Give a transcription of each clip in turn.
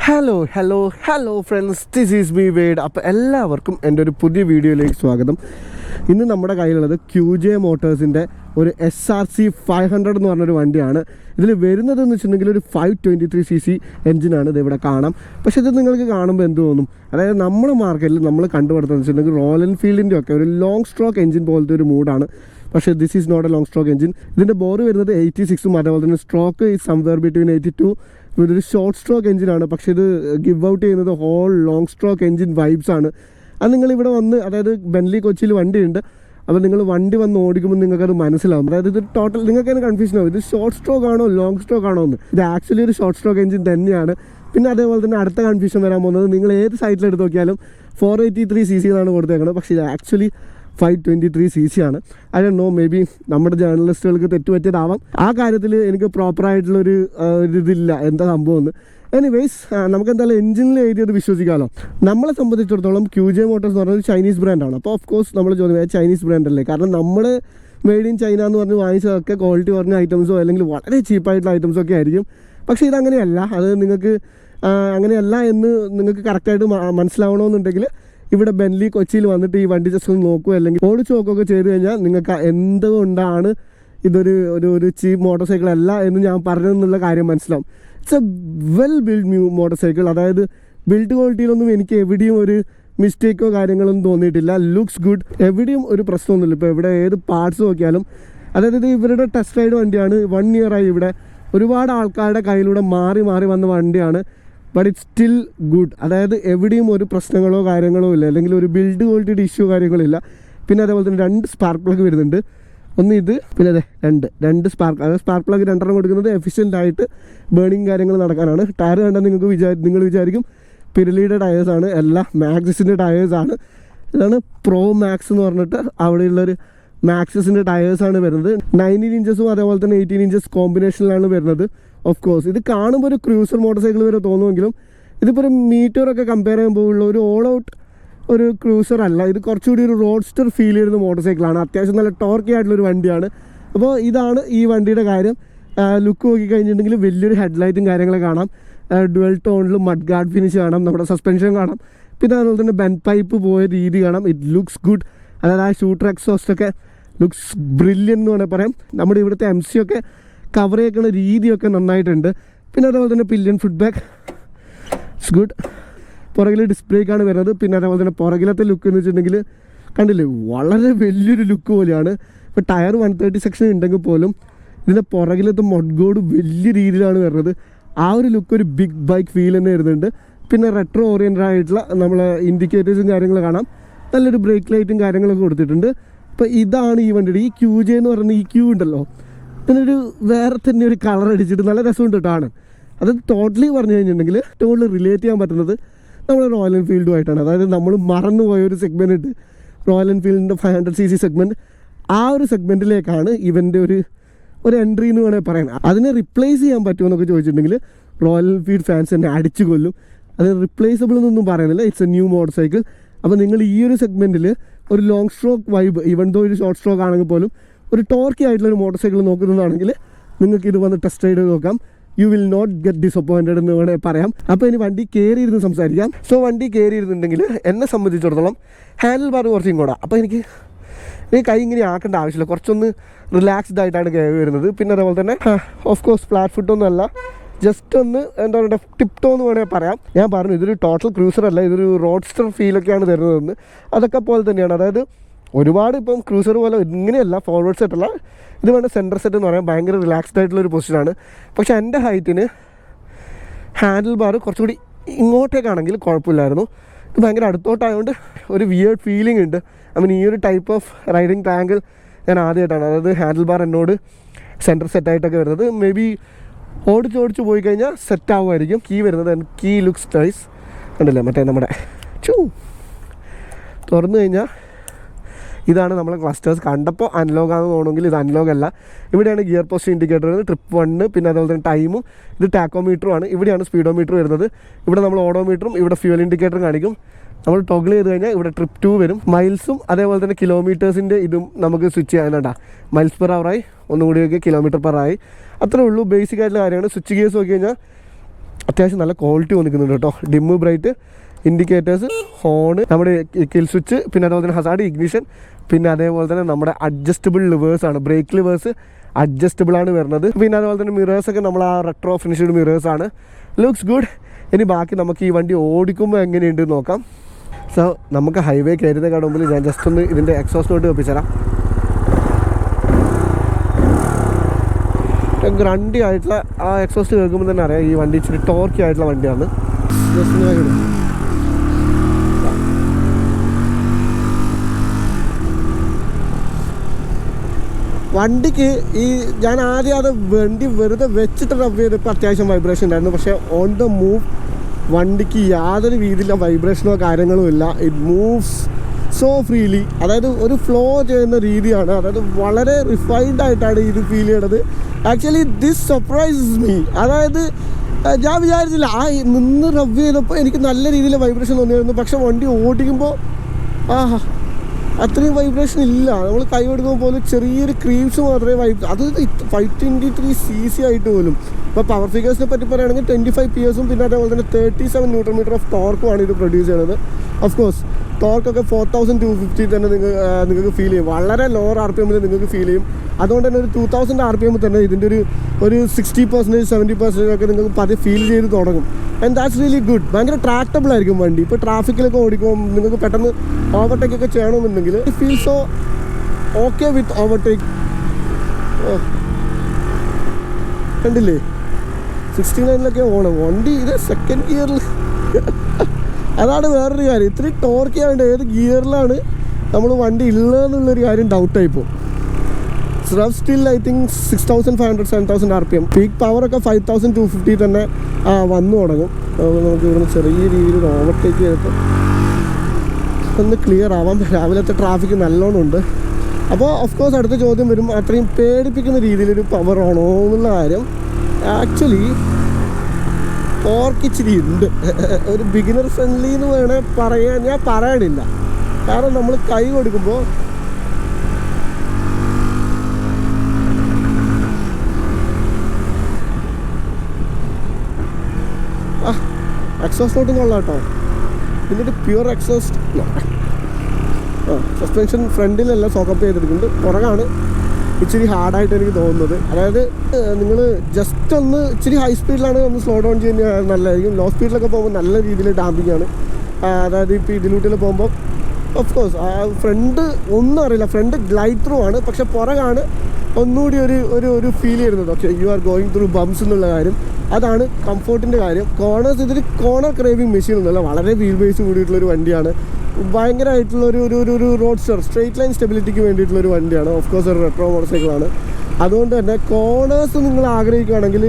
Hello friends, this is me word. അപ്പോൾ എല്ലാവർക്കും എൻ്റെ ഒരു പുതിയ വീഡിയോയിലേക്ക് സ്വാഗതം. ഇന്ന് നമ്മുടെ കയ്യിലുള്ളത് QJ മോട്ടോഴ്സിൻ്റെ ഒരു SRC 500 എന്ന് പറഞ്ഞൊരു വണ്ടിയാണ്. ഇതിൽ വരുന്നതെന്ന് വെച്ചിട്ടുണ്ടെങ്കിൽ ഒരു 523cc എഞ്ചിനാണ്. ഇത് ഇവിടെ കാണാം. പക്ഷേ ഇത് നിങ്ങൾക്ക് കാണുമ്പോൾ എന്ത് തോന്നും? അതായത് നമ്മുടെ മാർക്കറ്റിൽ നമ്മൾ കണ്ടുപിടുത്തമെന്ന് വെച്ചിട്ടുണ്ടെങ്കിൽ റോയൽ എൻഫീൽഡിൻ്റെ ഒക്കെ ഒരു ലോങ് സ്ട്രോക്ക് എഞ്ചിൻ പോലത്തെ ഒരു മൂഡാണ്. പക്ഷേ this is not a long stroke engine. ഇതിൻ്റെ ബോർ വരുന്നത് 86ഉം അതേപോലെ തന്നെ സ്ട്രോക്ക് ഈ സംവെയർ ബിറ്റ്വീൻ 82. ഇതൊരു ഷോർട്ട് സ്ട്രോക്ക് എഞ്ചിനാണ്. പക്ഷേ ഇത് ഗിവ് ഔട്ട് ചെയ്യുന്നത് whole long stroke engine vibes ആണ്. അത് നിങ്ങളിവിടെ വന്ന്, അതായത് ബെൻലി കൊച്ചിയിൽ വണ്ടിയുണ്ട്, അപ്പോൾ നിങ്ങൾ വണ്ടി വന്ന് ഓടിക്കുമ്പോൾ നിങ്ങൾക്കത് മനസ്സിലാവും. അതായത് ഇത് ടോട്ടൽ നിങ്ങൾക്ക് തന്നെ കൺഫ്യൂഷൻ ആവും, ഇത് ഷോർട്ട് സ്ട്രോക്ക് ആണോ ലോങ് സ്ട്രോക്ക് ആണോ എന്ന്. ഇത് ആക്ച്വലി ഒരു ഷോർട്ട് സ്ട്രോക്ക് എഞ്ചിൻ തന്നെയാണ്. പിന്നെ അതേപോലെ തന്നെ അടുത്ത കൺഫ്യൂഷൻ വരാൻ പോകുന്നത്, നിങ്ങൾ ഏത് സൈറ്റിലെടുത്ത് നോക്കിയാലും 483cc എന്നാണ് കൊടുത്തേക്കുന്നത്. പക്ഷേ ഇത് ആക്ച്വലി 523cc ആണ്. I don't know, may be നമ്മുടെ ജേർണലിസ്റ്റുകൾക്ക് തെറ്റുപറ്റിയതാവാം. ആ കാര്യത്തിൽ എനിക്ക് പ്രോപ്പറായിട്ടുള്ളൊരു ഇതില്ല എന്താ സംഭവം എന്ന്. എനിവേയ്സ്, നമുക്ക് എന്തായാലും എഞ്ചിനിൽ എഴുതിയത് വിശ്വസിക്കാമല്ലോ. നമ്മളെ സംബന്ധിച്ചിടത്തോളം QJ മോട്ടോഴ്സ് എന്ന് പറഞ്ഞാൽ ചൈനീസ് ബ്രാൻഡാണ്. അപ്പോൾ ഓഫ് കോഴ്സ് നമ്മൾ ചോദിക്കുന്നത് ചൈനീസ് ബ്രാൻഡല്ലേ. കാരണം നമ്മൾ മെയ്ഡ് ഇൻ ചൈന എന്ന് പറഞ്ഞ് വാങ്ങിച്ചതൊക്കെ ക്വാളിറ്റി കുറഞ്ഞ ഐറ്റംസോ അല്ലെങ്കിൽ വളരെ ചീപ്പായിട്ടുള്ള ഐറ്റംസോ ഒക്കെ ആയിരിക്കും. പക്ഷേ ഇതങ്ങനെയല്ല. അത് നിങ്ങൾക്ക് അങ്ങനെയല്ല എന്ന് നിങ്ങൾക്ക് കറക്റ്റായിട്ട് മനസ്സിലാവണമെന്നുണ്ടെങ്കിൽ ഇവിടെ ബെൻലി കൊച്ചിയിൽ വന്നിട്ട് ഈ വണ്ടി ജസ്റ്റ് ഒന്ന് നോക്കുക, അല്ലെങ്കിൽ ഓടിച്ച് നോക്കുകയൊക്കെ ചെയ്ത് കഴിഞ്ഞാൽ നിങ്ങൾക്ക് എന്തുകൊണ്ടാണ് ഇതൊരു ഒരു ചീപ്പ് മോട്ടോർ സൈക്കിൾ അല്ല എന്ന് ഞാൻ പറഞ്ഞതെന്നുള്ള കാര്യം മനസ്സിലാവും. It's A well build new motor cycle. അതായത് ബിൽഡ് ക്വാളിറ്റിയിലൊന്നും എനിക്ക് എവിടെയും ഒരു മിസ്റ്റേക്കോ കാര്യങ്ങളൊന്നും തോന്നിയിട്ടില്ല. ലുക്സ് ഗുഡ്, എവിടെയും ഒരു പ്രശ്നമൊന്നുമില്ല. ഇപ്പോൾ ഇവിടെ ഏത് പാർട്സ് നോക്കിയാലും, അതായത് ഇത് ഇവരുടെ ടെസ്റ്റ് റൈഡ് വണ്ടിയാണ്. 1 ഇയറായി ഇവിടെ ഒരുപാട് ആൾക്കാരുടെ കയ്യിലൂടെ മാറി വന്ന വണ്ടിയാണ്. But it's still good. അതായത് എവിടെയും ഒരു പ്രശ്നങ്ങളോ കാര്യങ്ങളോ ഇല്ല, അല്ലെങ്കിൽ ഒരു ബിൽഡ് ക്വാളിറ്റിയുടെ ഇഷ്യൂ കാര്യങ്ങളില്ല. പിന്നെ അതേപോലെ തന്നെ 2 സ്പാർക്ക് പ്ലഗ് വരുന്നുണ്ട്. ഒന്ന് ഇത്, പിന്നെ അതെ രണ്ട് സ്പാർക്ക്, അതായത് സ്പാർക്ക് പ്ലഗ് 2 കൊടുക്കുന്നത് എഫിഷ്യൻ്റ് ആയിട്ട് ബേണിങ് കാര്യങ്ങൾ നടക്കാനാണ്. ടയർ കണ്ടാൽ നിങ്ങൾ വിചാരിക്കും പിരലിയുടെ ടയേഴ്സാണ്. എല്ലാം മാക്സിസിൻ്റെ ടയേഴ്സാണ്. ഇതാണ് പ്രോ മാക്സ് എന്ന് പറഞ്ഞിട്ട് അവിടെയുള്ളൊരു മാക്സിസിൻ്റെ ടയേഴ്സാണ് വരുന്നത്. 19 ഇഞ്ചസും അതേപോലെ തന്നെ 18 ഇഞ്ചസ് കോമ്പിനേഷനിലാണ് വരുന്നത്. ഓഫ് കോഴ്സ് ഇത് കാണുമ്പോൾ ഒരു ക്രൂസർ മോട്ടോർ സൈക്കിൾ വരെ തോന്നുമെങ്കിലും ഇതിപ്പോൾ ഒരു മീറ്ററൊക്കെ കമ്പയർ ചെയ്യുമ്പോൾ ഉള്ള ഒരു ഓൾ ഔട്ട് ഒരു ക്രൂസർ അല്ല. ഇത് കുറച്ചുകൂടി ഒരു റോഡ്സ്റ്റർ ഫീൽ ചെയ്യുന്ന മോട്ടോർ സൈക്കിളാണ്. അത്യാവശ്യം നല്ല ടോർക്കി ആയിട്ടുള്ളൊരു വണ്ടിയാണ്. അപ്പോൾ ഇതാണ് ഈ വണ്ടിയുടെ കാര്യം. ലുക്ക് നോക്കിക്കഴിഞ്ഞിട്ടുണ്ടെങ്കിൽ വലിയൊരു ഹെഡ്ലൈറ്റും കാര്യങ്ങളൊക്കെ കാണാം. ഡുവൽ ടോണിൽ മഡ് ഗാർഡ് ഫിനിഷ് കാണാം. നമ്മുടെ സസ്പെൻഷൻ കാണാം. പിന്നെ അതുപോലെ തന്നെ ബെൻ പൈപ്പ് പോയ രീതി കാണാം. It looks good. അതായത് ആ ഷൂട്ടർ എക്സോസ്റ്റൊക്കെ ലുക്സ് ബ്രില്യൻ എന്ന് വേണമെങ്കിൽ പറയാം. നമ്മുടെ ഇവിടുത്തെ MC ഒക്കെ കവർ ചെയ്യിക്കുന്ന രീതിയൊക്കെ നന്നായിട്ടുണ്ട്. പിന്നെ അതേപോലെ തന്നെ പില്ലിയൻ ഫുട്ബാക്ക് ഇറ്റ്സ് ഗുഡ്. പുറകിൽ ഡിസ്പ്ലേക്കാണ് വരുന്നത്. പിന്നെ അതേപോലെ തന്നെ പുറകിലത്തെ ലുക്ക് എന്ന് വെച്ചിട്ടുണ്ടെങ്കിൽ കണ്ടില്ലേ, വളരെ വലിയൊരു ലുക്ക് പോലെയാണ്. ഇപ്പോൾ ടയർ 130 സെക്ഷൻ ഉണ്ടെങ്കിൽ പോലും ഇതിൻ്റെ പുറകിലത്തെ മഡ്ഗോഡ് വലിയ രീതിയിലാണ് വരുന്നത്. ആ ഒരു ലുക്ക് ഒരു ബിഗ് ബൈക്ക് ഫീൽ തന്നെ വരുന്നുണ്ട്. പിന്നെ റെട്രോ ഓറിയൻറ്റഡ് ആയിട്ടുള്ള നമ്മളെ ഇൻഡിക്കേറ്റേഴ്സും കാര്യങ്ങൾ കാണാം. നല്ലൊരു ബ്രേക്ക് ലൈറ്റും കാര്യങ്ങളൊക്കെ കൊടുത്തിട്ടുണ്ട്. അപ്പോൾ ഇതാണ് ഈ വണ്ടിയുടെ ഈ QJ എന്ന് പറയുന്ന ഈ ക്യൂ ഉണ്ടല്ലോ, ഇതിനൊരു വേറെ തന്നെ ഒരു കളർ അടിച്ചിട്ട് നല്ല രസമുണ്ട് കാണാൻ. അത് ടോട്ടലി പറഞ്ഞു കഴിഞ്ഞിട്ടുണ്ടെങ്കിൽ ടോട്ടലി റിലേറ്റ് ചെയ്യാൻ പറ്റുന്നത് നമ്മുടെ റോയൽ എൻഫീൽഡുമായിട്ടാണ്. അതായത് നമ്മൾ മറന്നുപോയ ഒരു സെഗ്മെൻറ്റ് ഉണ്ട്, റോയൽ എൻഫീൽഡിൻ്റെ 500cc സെഗ്മെൻറ്റ്. ആ ഒരു സെഗ്മെൻറ്റിലേക്കാണ് ഇവൻ്റെ ഒരു എൻട്രി എന്ന് വേണമെങ്കിൽ പറയാം. അതിനെ റിപ്ലേസ് ചെയ്യാൻ പറ്റുമെന്നൊക്കെ ചോദിച്ചിട്ടുണ്ടെങ്കിൽ റോയൽ എൻഫീൽഡ് ഫാൻസ് തന്നെ അടിച്ചു കൊല്ലും. അത് റിപ്ലേസബിൾ എന്നൊന്നും പറയുന്നില്ല. It's a new motorcycle. അപ്പോൾ നിങ്ങൾ ഈ ഒരു സെഗ്മെൻറ്റിൽ ഒരു long stroke vibe, even though ഒരു ഷോർട്ട് സ്ട്രോക്ക് ആണെങ്കിൽ പോലും ഒരു ടോർക്കി ആയിട്ടുള്ളൊരു മോട്ടോർ സൈക്കിൾ നോക്കുന്നതാണെങ്കിൽ നിങ്ങൾക്ക് ഇത് വന്ന് ടെസ്റ്റ് റൈഡ് നോക്കാം. You will not get disappointed എന്ന് വേണമെങ്കിൽ പറയാം. അപ്പോൾ ഇനി വണ്ടി കയറിയിരുന്ന് സംസാരിക്കാം. സോ വണ്ടി കയറിയിരുന്നുണ്ടെങ്കിൽ എന്നെ സംബന്ധിച്ചിടത്തോളം ഹാൻഡിൽ ബാർ കുറച്ചും കൂടെ. അപ്പോൾ എനിക്ക് കൈ ഇങ്ങനെ ആക്കേണ്ട ആവശ്യമില്ല, കുറച്ചൊന്ന് റിലാക്സ്ഡ് ആയിട്ടാണ് കയറി വരുന്നത്. പിന്നെ അതേപോലെ തന്നെ ഓഫ് കോഴ്സ് ഫ്ലാറ്റ് ഫുട്ടൊന്നും അല്ല, ജസ്റ്റ് ഒന്ന് എന്താ പറയുക ടിപ്ടോ എന്ന് വേണമെങ്കിൽ പറയാം. ഞാൻ പറഞ്ഞു ഇതൊരു ടോട്ടൽ ക്രൂസർ അല്ല, ഇതൊരു റോഡ്സ്റ്റർ ഫീലൊക്കെയാണ് തരുന്നതെന്ന്. അതൊക്കെ പോലെ തന്നെയാണ്. അതായത് ഒരുപാട് ഇപ്പം ക്രൂസർ പോലെ ഇങ്ങനെയല്ല, ഫോർവേഡ് സെറ്റല്ല, ഇത് വേണ്ട സെൻറ്റർ സെറ്റ് എന്ന് പറയാൻ ഭയങ്കര റിലാക്സ്ഡ് ആയിട്ടുള്ളൊരു പൊസിഷനാണ്. പക്ഷേ എൻ്റെ ഹൈറ്റിന് ഹാൻഡിൽ ബാർ കുറച്ചുകൂടി ഇങ്ങോട്ടേക്കാണെങ്കിൽ കുഴപ്പമില്ലായിരുന്നു. ഇത് ഭയങ്കര അടുത്തോട്ടായതുകൊണ്ട് ഒരു വിയേർഡ് ഫീലിംഗ് ഉണ്ട്. ഈ ഒരു ടൈപ്പ് ഓഫ് റൈഡിങ് ട്രയാങ്കിൾ ഞാൻ ആദ്യമായിട്ടാണ്, അതായത് ഹാൻഡിൽ ബാർ എന്നോട് സെൻറ്റർ സെറ്റായിട്ടൊക്കെ വരുന്നത്. മേ ബി ഓടിച്ച് പോയി കഴിഞ്ഞാൽ സെറ്റ് ആവുമായിരിക്കും. കീ വരുന്നത് കീ ലുക്സ് നൈസ് കണ്ടില്ലേ, മറ്റേ നമ്മുടെ തുറന്നു കഴിഞ്ഞാൽ ഇതാണ് നമ്മളെ ക്ലസ്റ്റേഴ്സ്. കണ്ടപ്പോൾ അനലോഗാണെന്ന് തോന്നുമെങ്കിൽ ഇത് അനലോഗല്ല. ഇവിടെയാണ് ഗിയർ പോസ്റ്റ് ഇൻഡിക്കേറ്റർ വരുന്നത്, ട്രിപ്പ് 1, പിന്നെ അതുപോലെ തന്നെ ടൈമും. ഇത് ടാക്കോമീറ്ററുമാണ്. ഇവിടെയാണ് സ്പീഡോമീറ്റർ വരുന്നത്. ഇവിടെ നമ്മൾ ഓഡോമീറ്ററും ഇവിടെ ഫ്യൂൽ ഇൻഡിക്കേറ്ററും കാണിക്കും. നമ്മൾ ടോഗിൾ ചെയ്ത് കഴിഞ്ഞാൽ ഇവിടെ ട്രിപ്പ് 2 വരും. മൈൽസും അതേപോലെ തന്നെ കിലോമീറ്റേഴ്സിൻ്റെ ഇതും നമുക്ക് സ്വിച്ച് ചെയ്യാനാട്ടാ. മൈൽസ് പെർ അവറായി, ഒന്നുകൂടിയൊക്കെ കിലോമീറ്റർ പെർ ആയി. അത്രേ ഉള്ളൂ ബേസിക് ആയിട്ടുള്ള കാര്യമാണ്. സ്വിച്ച് ഗിയേഴ്സ് നോക്കി കഴിഞ്ഞാൽ അത്യാവശ്യം നല്ല ക്വാളിറ്റി വന്നിരിക്കുന്നുണ്ട് കേട്ടോ. ഡിമ്മ് ബ്രൈറ്റ്, ഇൻഡിക്കേറ്റേഴ്സ്, ഹോണ്, നമ്മുടെ കിൽ സ്വിച്ച്, പിന്നെ അതുപോലെ തന്നെ ഹസാർഡ്, ഇഗ്നിഷൻ, പിന്നെ അതേപോലെ തന്നെ നമ്മുടെ അഡ്ജസ്റ്റബിൾ ലിവേഴ്സാണ്. ബ്രേക്ക് ലിവേഴ്സ് അഡ്ജസ്റ്റബിൾ ആണ് വരുന്നത്. പിന്നെ അതുപോലെ തന്നെ മിറേഴ്സൊക്കെ നമ്മൾ ആ റെട്രോ ഫിനിഷ്ഡ് മിറേഴ്സാണ്. Looks good. ഇനി ബാക്കി നമുക്ക് ഈ വണ്ടി ഓടിക്കുമ്പോൾ എങ്ങനെയുണ്ട് നോക്കാം. സോ നമുക്ക് ഹൈവേ കയറുന്നതിനേക്കാൾ മുമ്പിൽ ഞാൻ ജസ്റ്റ് ഒന്ന് ഇതിൻ്റെ എക്സോസ്റ്റ് നോട്ട് വെപ്പിച്ചുതരാം. ഗ്രണ്ടി ആയിട്ടുള്ള ആ എക്സോസ്റ്റ് കേൾക്കുമ്പോൾ തന്നെ അറിയാം ഈ വണ്ടി ഇച്ചിരി ടോർക്കി ആയിട്ടുള്ള വണ്ടിയാണ്. വണ്ടിക്ക് ഈ ഞാൻ ആദ്യം അത് വണ്ടി വെറുതെ വെച്ചിട്ട് റബ്ബ് ചെയ്തപ്പോൾ അത്യാവശ്യം വൈബ്രേഷൻ ഉണ്ടായിരുന്നു. പക്ഷേ ഓൺ ദ മൂവ് വണ്ടിക്ക് യാതൊരു രീതിയിലുള്ള വൈബ്രേഷനോ കാര്യങ്ങളോ ഇല്ല. It moves so freely. അതായത് ഒരു ഫ്ലോ ചെയ്യുന്ന രീതിയാണ്. അതായത് വളരെ റിഫൈൻഡ് ആയിട്ടാണ് ഇത് ഫീൽ ചെയ്യണത്. Actually this surprises me. അതായത് ഞാൻ വിചാരിച്ചില്ല ആ നിന്ന് റബ്ബ് ചെയ്തപ്പോൾ എനിക്ക് നല്ല രീതിയിൽ വൈബ്രേഷൻ തോന്നിയായിരുന്നു. പക്ഷെ വണ്ടി ഓടിക്കുമ്പോൾ അത്രയും വൈബ്രേഷൻ ഇല്ല. നമ്മൾ കൈ കൊടുക്കുമ്പോൾ പോലും ചെറിയൊരു ക്രീംസ് മാത്രമേ അത് 523cc ആയിട്ട് പോലും. ഇപ്പോൾ പവർ ഫിഗേഴ്സിനെ പറ്റി പറയുകയാണെങ്കിൽ 25 PS പിന്നെ അതേപോലെ തന്നെ 37 Nm ഓഫ് ടോർക്കുമാണ് ഇത് പ്രൊഡ്യൂസ് ചെയ്യുന്നത്. ഓഫ് കോഴ്സ് ടോർക്കൊക്കെ 4250 തന്നെ നിങ്ങൾക്ക് ഫീൽ ചെയ്യും. വളരെ ലോവർ RPM നിങ്ങൾക്ക് ഫീൽ ചെയ്യും. അതുകൊണ്ട് തന്നെ ഒരു 2000 RPM തന്നെ ഇതിൻ്റെ ഒരു 60%, 70% ഒക്കെ നിങ്ങൾക്ക് പതിയെ ഫീൽ ചെയ്ത് തുടങ്ങും. And that's really good. ഭയങ്കര ട്രാക്റ്റബിൾ ആയിരിക്കും വണ്ടി. ഇപ്പോൾ ട്രാഫിക്കിലൊക്കെ ഓടിക്കുമ്പോൾ നിങ്ങൾക്ക് പെട്ടെന്ന് ഓവർടേക്ക് ഒക്കെ ചെയ്യണമെന്നുണ്ടെങ്കിൽ it feel so okay with overtake. കണ്ടില്ലേ 69-ലൊക്കെ ഓണം വണ്ടി. ഇത് സെക്കൻഡ് ഗിയറിൽ അതാണ് വേറൊരു കാര്യം. ഇത്രയും ടോർക്ക് ചെയ്യാണ്ട് ഏത് ഗിയറിലാണ് നമ്മൾ വണ്ടി ഉള്ളതെന്നുള്ളൊരു കാര്യം ഡൗട്ടായിപ്പോൾ. Still I think 6500, 7000 RPM. Peak പവറൊക്കെ 5250 തന്നെ വന്നു തുടങ്ങും. നമുക്ക് ഇവിടുന്ന് ചെറിയ രീതിയിൽ ഓവർടേക്ക് ചെയ്തിട്ട് ഒന്ന് ക്ലിയർ ആവാം. രാവിലത്തെ ട്രാഫിക് നല്ലോണം ഉണ്ട്. അപ്പോൾ ഓഫ് കോഴ്സ് അടുത്ത ചോദ്യം വരും, അത്രയും പേടിപ്പിക്കുന്ന രീതിയിലൊരു പവർ ആണോ എന്നുള്ള കാര്യം. ആക്ച്വലി ടോർക്ക് ഇച്ചിരി ഉണ്ട്. ഒരു ബിഗിനർ ഫ്രണ്ട്ലി എന്ന് വേണേൽ പറയാൻ ഞാൻ പറയണില്ല. കാരണം നമ്മൾ കൈ കൊടുക്കുമ്പോൾ എക്സോസ്റ്റ് നോട്ടും കൊള്ളാം കേട്ടോ. ഇതിൻ്റെ പ്യുവർ എക്സോസ്റ്റ്. സസ്പെൻഷൻ ഫ്രണ്ടിലല്ല സോക്കപ്പ് ചെയ്തെടുക്കുന്നുണ്ട്, പുറകാണ് ഇച്ചിരി ഹാർഡായിട്ട് എനിക്ക് തോന്നുന്നത്. അതായത് നിങ്ങൾ ജസ്റ്റ് ഒന്ന് ഇച്ചിരി ഹൈ സ്പീഡിലാണ് ഒന്ന് സ്ലോ ഡൗൺ ചെയ്യുന്നത് നല്ലതായിരിക്കും. ലോ സ്പീഡിലൊക്കെ പോകുമ്പോൾ നല്ല രീതിയിൽ ഡാമ്പിങ് ആണ്. അതായത് ഇപ്പോൾ ഇതിലൂട്ടിൽ പോകുമ്പോൾ ഓഫ് കോഴ്സ് ഫ്രണ്ട് ഒന്നും അറിയില്ല, ഫ്രണ്ട് ഗ്ലൈഡ് ത്രൂ ആണ്. പക്ഷെ പുറകാണ് ഒന്നുകൂടി ഒരു ഫീൽ ചെയ്യുന്നത്. Okay, you are going through bumps എന്നുള്ള കാര്യം, അതാണ് കംഫോർട്ടിൻ്റെ കാര്യം. കോർണേഴ്സ് ഇതിൽ കോർണർ ക്രേവിങ് മെഷീൻ ഒന്നുമല്ല, വളരെ വീൽ ബേസ് കൂടിയിട്ടുള്ളൊരു വണ്ടിയാണ്. ഭയങ്കരമായിട്ടുള്ള ഒരു റോഡ്സ്റ്റർ സ്ട്രെയിറ്റ് ലൈൻ സ്റ്റെബിലിറ്റിക്ക് വേണ്ടിയിട്ടുള്ളൊരു വണ്ടിയാണ്. ഓഫ് കോഴ്സ് ഒരു റെട്രോ മോട്ടോർ സൈക്കിളാണ്. അതുകൊണ്ട് തന്നെ കോർണേഴ്സ് നിങ്ങൾ ആഗ്രഹിക്കുകയാണെങ്കിൽ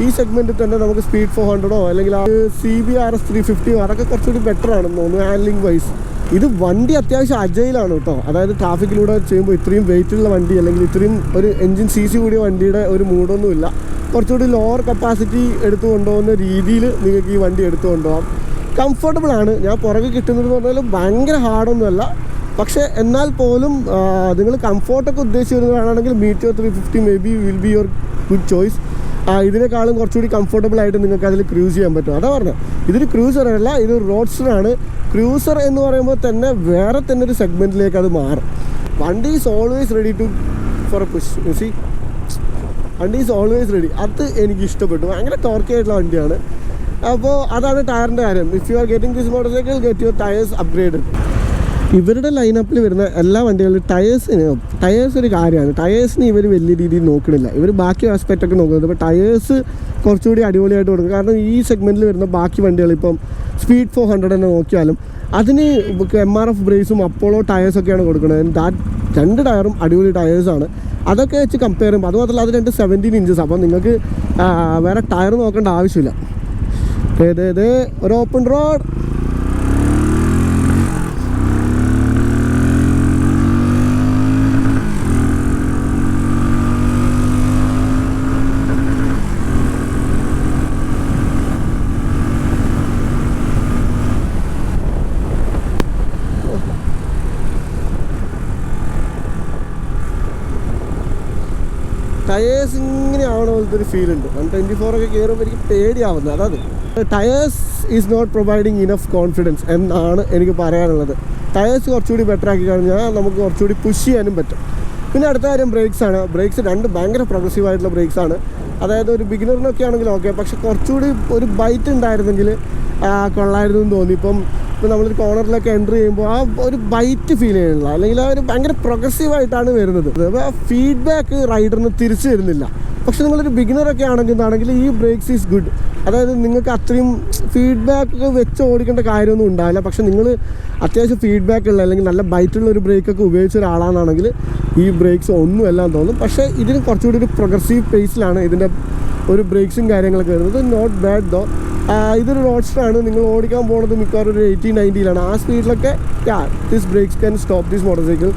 ഈ സെഗ്മെൻറ്റിൽ തന്നെ നമുക്ക് സ്പീഡ് 400 അല്ലെങ്കിൽ CBRS 350 അതൊക്കെ കുറച്ചുകൂടി ബെറ്റർ ആണെന്ന് തോന്നുന്നു ഹാൻഡ്ലിംഗ് വൈസ്. ഇത് വണ്ടി അത്യാവശ്യം അജയിലാണ് കേട്ടോ. അതായത് ട്രാഫിക്കിലൂടെ ചെയ്യുമ്പോൾ ഇത്രയും വെയിറ്റുള്ള വണ്ടി അല്ലെങ്കിൽ ഇത്രയും ഒരു എൻജിൻ CC കൂടിയ വണ്ടിയുടെ ഒരു മൂഡൊന്നുമില്ല. കുറച്ചുകൂടി ലോവർ കപ്പാസിറ്റി എടുത്തു കൊണ്ടുപോകുന്ന രീതിയിൽ നിങ്ങൾക്ക് ഈ വണ്ടി എടുത്തു കൊണ്ടുപോകാം. കംഫർട്ടബിൾ ആണ്. ഞാൻ പുറകെ കിട്ടുന്നതെന്ന് പറഞ്ഞാലും ഭയങ്കര ഹാർഡൊന്നുമല്ല. പക്ഷേ എന്നാൽ പോലും നിങ്ങൾ കംഫോർട്ടൊക്കെ ഉദ്ദേശിച്ച് വരുന്നതാണെങ്കിൽ Meteor 350 maybe will be your good choice. ഇതിനേക്കാളും കുറച്ചുകൂടി കംഫർട്ടബിൾ ആയിട്ട് നിങ്ങൾക്ക് അതിൽ ക്രൂസ് ചെയ്യാൻ പറ്റും. അതാ പറഞ്ഞത്, ഇതൊരു ക്രൂസറല്ല, ഇത് റോഡ്സ്റ്ററാണ്. ക്രൂസർ എന്ന് പറയുമ്പോൾ തന്നെ വേറെ തന്നെ ഒരു സെഗ്മെൻറ്റിലേക്ക് അത് മാറും. വണ്ടി is always ready for a push. You see, വണ്ടി ഈസ് ഓൾവേസ് റെഡി. അത് എനിക്ക് ഇഷ്ടപ്പെട്ടു. ഭയങ്കര ടോർക്കി ആയിട്ടുള്ള വണ്ടിയാണ്. അപ്പോൾ അതാണ് ടയറിൻ്റെ കാര്യം. If you are getting this motor cycle, get your tyres upgraded. ഇവരുടെ ലൈനപ്പിൽ വരുന്ന എല്ലാ വണ്ടികളിലും ടയേഴ്സ് ഒരു കാര്യമാണ്. ടയേഴ്സിന് ഇവർ വലിയ രീതിയിൽ നോക്കണില്ല. ഇവർ ബാക്കി ആസ്പെക്റ്റൊക്കെ നോക്കുന്നത്. ഇപ്പോൾ ടയേഴ്സ് കുറച്ചുകൂടി അടിപൊളിയായിട്ട് കൊടുക്കും. കാരണം ഈ സെഗ്മെൻറ്റിൽ വരുന്ന ബാക്കി വണ്ടികൾ ഇപ്പം സ്പീഡ് 400 തന്നെ നോക്കിയാലും അതിന് MRF ബ്രേസും അപ്പോളോ ടയേഴ്സൊക്കെയാണ് കൊടുക്കുന്നത്. രണ്ട് ടയറും അടിപൊളി ടയേഴ്സാണ്. അതൊക്കെ വെച്ച് കമ്പയർ ചെയ്യുമ്പോൾ അതുമാത്രമല്ല അത് 17 ഇഞ്ചസ്. അപ്പം നിങ്ങൾക്ക് വേറെ ടയർ നോക്കേണ്ട ആവശ്യമില്ല. ഒരു ഓപ്പൺ റോഡ്. ടയേഴ്സ് ഇങ്ങനെ ആവണ പോലത്തെ ഒരു ഫീൽ ഉണ്ട്. 124 ഒക്കെ കയറുമ്പോൾ എനിക്ക് പേടിയാവുന്നത് അതാണ്. Tyres is not providing enough confidence എന്നാണ് എനിക്ക് പറയാനുള്ളത്. ടയേഴ്സ് കുറച്ചുകൂടി ബെറ്റർ ആക്കി കഴിഞ്ഞാൽ നമുക്ക് കുറച്ചുകൂടി പുഷ് ചെയ്യാനും പറ്റും. പിന്നെ അടുത്ത കാര്യം ബ്രേക്സ് ആണ്. ബ്രേക്സ് രണ്ട് ഭയങ്കര പ്രോഗ്രസീവ് ആയിട്ടുള്ള ബ്രേക്സ് ആണ്. അതായത് ഒരു ബിഗിനറിനൊക്കെ ആണെങ്കിൽ ഓക്കെ, പക്ഷെ കുറച്ചുകൂടി ഒരു ബൈറ്റ് ഉണ്ടായിരുന്നെങ്കിൽ കൊള്ളായിരുന്നു എന്ന് തോന്നി. ഇപ്പോൾ നമ്മളൊരു കോർണറിലൊക്കെ എൻട്രി ചെയ്യുമ്പോൾ ആ ഒരു ബൈറ്റ് ഫീൽ ചെയ്യണില്ല, അല്ലെങ്കിൽ ആ ഒരു ഭയങ്കര പ്രോഗ്രസീവായിട്ടാണ് വരുന്നത്. അപ്പോൾ ആ ഫീഡ്ബാക്ക് റൈഡറിന് തിരിച്ചു വരുന്നില്ല. പക്ഷെ നിങ്ങളൊരു ബിഗിനറൊക്കെ ആണെങ്കിൽ ഈ ബ്രേക്സ് ഈസ് ഗുഡ്. അതായത് നിങ്ങൾക്ക് അത്രയും ഫീഡ്ബാക്ക് വെച്ച് ഓടിക്കേണ്ട കാര്യമൊന്നും ഉണ്ടാവില്ല. പക്ഷെ നിങ്ങൾ അത്യാവശ്യം ഫീഡ്ബാക്ക് ഉള്ള അല്ലെങ്കിൽ നല്ല ബൈറ്റുള്ള ഒരു ബ്രേക്കൊക്കെ ഉപയോഗിച്ച ഒരാളാണെങ്കിൽ ഈ ബ്രേക്സ് ഒന്നും എല്ലാം തോന്നും. പക്ഷേ ഇതിന് കുറച്ചുകൂടി ഒരു പ്രോഗ്രസീവ് പേസിലാണ് ഇതിൻ്റെ ഒരു ബ്രേക്സും കാര്യങ്ങളൊക്കെ വരുന്നത്. Not bad though. ഇതൊരു റോഡ്സ്റ്ററാണ്. നിങ്ങൾ ഓടിക്കാൻ പോകുന്നത് മിക്കവാറും ഒരു 80-90 ആ സ്പീഡിലൊക്കെ this brakes can stop this motorcycle.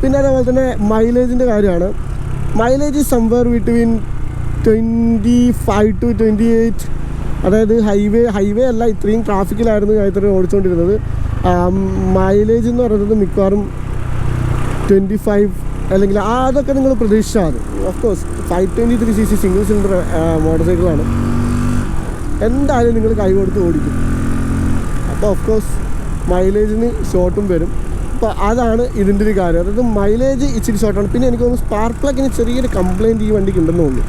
പിന്നെ അതേപോലെ തന്നെ മൈലേജിൻ്റെ കാര്യമാണ്. Mileage somewhere between 25 to 28. അതായത് ഹൈവേ അല്ല, ഇത്രയും ട്രാഫിക്കിലായിരുന്നു ഞാൻ ഇത്രയും ഓടിച്ചുകൊണ്ടിരുന്നത്. മൈലേജ് എന്ന് പറയുന്നത് മിക്കവാറും 25 അല്ലെങ്കിൽ അതൊക്കെ നിങ്ങൾ പ്രതീക്ഷിച്ചാൽ മതി. Of course 523cc single cylinder motor സൈക്കിളാണ്. എന്തായാലും നിങ്ങൾ കൈ കൊടുത്ത് ഓടിക്കും. അപ്പോൾ ഓഫ് കോഴ്സ് മൈലേജിന് ഷോർട്ടും വരും. അപ്പോൾ അതാണ് ഇതിൻ്റെ ഒരു കാര്യം. അതായത് മൈലേജ് ഇച്ചിരി ഷോർട്ടാണ്. പിന്നെ എനിക്ക് തോന്നുന്നു സ്പാർക്ക് പ്ലഗിന് ചെറിയൊരു കംപ്ലയിൻറ്റ് ഈ വണ്ടിക്ക് ഉണ്ടെന്ന് തോന്നുന്നു.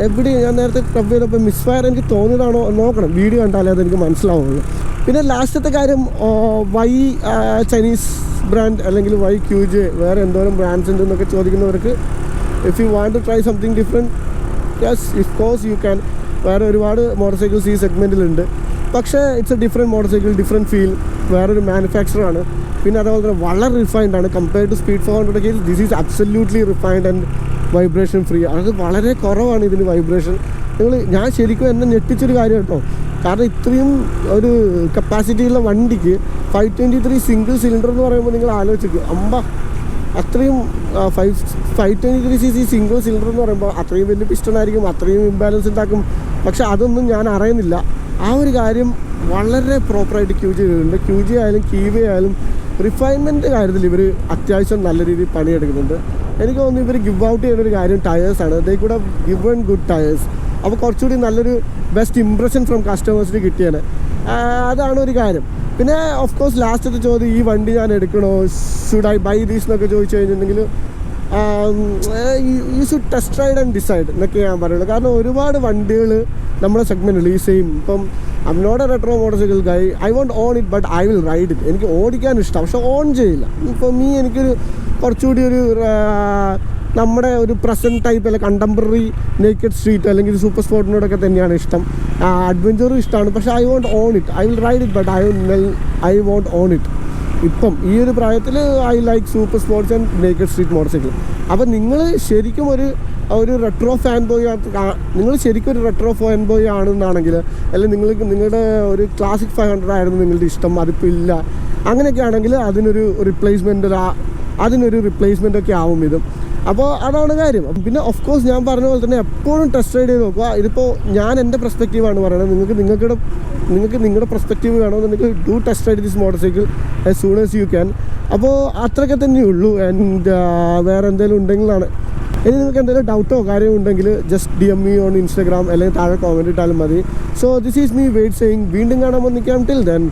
എവിടെ ഞാൻ നേരത്തെ ക്ലബ് ചെയ്തപ്പോൾ മിസ് ഫയർ എനിക്ക് തോന്നിയതാണോ നോക്കണം, വീഡിയോ കണ്ടാലേ അതെനിക്ക് മനസ്സിലാവുള്ളൂ. പിന്നെ ലാസ്റ്റത്തെ കാര്യം, വൈ ചൈനീസ് ബ്രാൻഡ് അല്ലെങ്കിൽ വൈ QJ, വേറെ എന്തോരം ബ്രാൻഡ്സ് ഉണ്ടെന്നൊക്കെ ചോദിക്കുന്നവർക്ക് if you want to try something different, yes of course you can. വേറെ ഒരുപാട് മോട്ടോർ സൈക്കിൾസ് ഈ സെഗ്മെൻറ്റിലുണ്ട്. പക്ഷേ it's a different motorcycle, different feel, വേറൊരു മാനുഫാക്ചറാണ്. പിന്നെ അതേപോലെ തന്നെ വളരെ റിഫൈൻഡ് ആണ് compared to Speed 400 case. This is absolutely refined and vibration free. അത് വളരെ കുറവാണ് ഇതിന് വൈബ്രേഷൻ. ഞാൻ ശരിക്കും എന്നെ ഞെട്ടിച്ചൊരു കാര്യം കേട്ടോ. കാരണം ഇത്രയും ഒരു കപ്പാസിറ്റിയുള്ള വണ്ടിക്ക് 523 സിംഗിൾ സിലിണ്ടർ എന്ന് പറയുമ്പോൾ നിങ്ങൾ ആലോചിക്കുക, അത്രയും 523cc സിംഗിൾ സിലിണ്ടർ എന്ന് പറയുമ്പോൾ അത്രയും വലിയ പിസ്റ്റണായിരിക്കും, അത്രയും ഇംബാലൻസ് ഉണ്ടാക്കും. പക്ഷെ അതൊന്നും ഞാൻ അറിയുന്നില്ല. ആ ഒരു കാര്യം വളരെ പ്രോപ്പറായിട്ട് QJ ചെയ്തിട്ടുണ്ട്. QJ ആയാലും കീവേ ആയാലും റിഫൈൻമെൻറ്റ് കാര്യത്തിൽ ഇവർ അത്യാവശ്യം നല്ല രീതിയിൽ പണിയെടുക്കുന്നുണ്ട്. എനിക്ക് തോന്നുന്നു ഇവർ ഗിവ് ഔട്ട് ചെയ്യുന്ന ഒരു കാര്യം ടയേഴ്സാണ്. ദേ കൂടെ ഗിവൺ ഗുഡ് ടയേഴ്സ്. അപ്പോൾ കുറച്ചുകൂടി നല്ലൊരു ബെസ്റ്റ് ഇംപ്രഷൻ ഫ്രം കസ്റ്റമേഴ്സിന് കിട്ടിയാണ്. അതാണ് ഒരു കാര്യം. പിന്നെ ഓഫ് കോഴ്സ് ലാസ്റ്റത്തെ ചോദ്യം, ഈ വണ്ടി ഞാൻ എടുക്കണോ, ഷുഡ് ഐ ബൈ ദീസ് എന്നൊക്കെ ചോദിച്ചു കഴിഞ്ഞിട്ടുണ്ടെങ്കിൽ you should test ride and decide എന്നൊക്കെ ഞാൻ പറയുള്ളൂ. കാരണം ഒരുപാട് വണ്ടികൾ നമ്മുടെ സെഗ്മെൻറ്റിൽ ഈ സെയിം, ഇപ്പം I'm not a retro motorcycle guy, I won't own it but I will ride it. എനിക്ക് ഓടിക്കാൻ ഇഷ്ടം, പക്ഷെ ഓൺ ചെയ്യില്ല. ഇപ്പം എനിക്കൊരു കുറച്ചുകൂടി ഒരു നമ്മുടെ ഒരു പ്രസൻറ്റ് ടൈപ്പ് അല്ല കണ്ടംപററി നേക്കഡ് സ്ട്രീറ്റ് അല്ലെങ്കിൽ സൂപ്പർ സ്പോർട്ടിനോടൊക്കെ തന്നെയാണ് ഇഷ്ടം. അഡ്വഞ്ചറും ഇഷ്ടമാണ്, പക്ഷേ I won't own it. I will ride it but I won't own it. ഇപ്പം ഈ ഒരു പ്രായത്തിൽ I like super sports and naked street motorcycle. അപ്പം നിങ്ങൾ ശരിക്കും ഒരു റെട്രോ ഫാൻ ബോയ്, നിങ്ങൾ ശരിക്കും ഒരു റെട്രോ ഫാൻ ബോയ് ആണെന്നാണെങ്കിൽ, അല്ലെങ്കിൽ നിങ്ങളുടെ ഒരു ക്ലാസിക് 500 ആയിരുന്നു നിങ്ങളുടെ ഇഷ്ടം, അതിപ്പോൾ ഇല്ല, അങ്ങനെയൊക്കെ ആണെങ്കിൽ അതിനൊരു റിപ്ലേസ്മെൻ്റ് ഒക്കെ ആവും ഇതും. അപ്പോൾ അതാണ് കാര്യം. പിന്നെ ഓഫ് കോഴ്സ് ഞാൻ പറഞ്ഞ പോലെ തന്നെ എപ്പോഴും ടെസ്റ്റ് റൈഡ് ചെയ്ത് നോക്കുക. ഇതിപ്പോൾ ഞാൻ എൻ്റെ പെർസ്പെക്റ്റീവാണ് പറയുന്നത്. നിങ്ങൾക്ക് നിങ്ങളുടെ പെർസ്പെക്റ്റീവ് വേണമെന്നുണ്ടെങ്കിൽ do test ride this motor cycle as soon as you can. അപ്പോൾ അത്രയൊക്കെ തന്നെ ഉള്ളൂ. ആൻഡ് വേറെ എന്തെങ്കിലും ഉണ്ടെങ്കിലാണ്, ഇനി നിങ്ങൾക്ക് എന്തെങ്കിലും ഡൗട്ടോ കാര്യമോ ഉണ്ടെങ്കിൽ just DM me on Instagram അല്ലെങ്കിൽ താഴെ കോമൻറ്റ് ഇട്ടാലും മതി. So this is me wait saying. വീണ്ടും കാണാൻ വന്നിക്കാം. Till then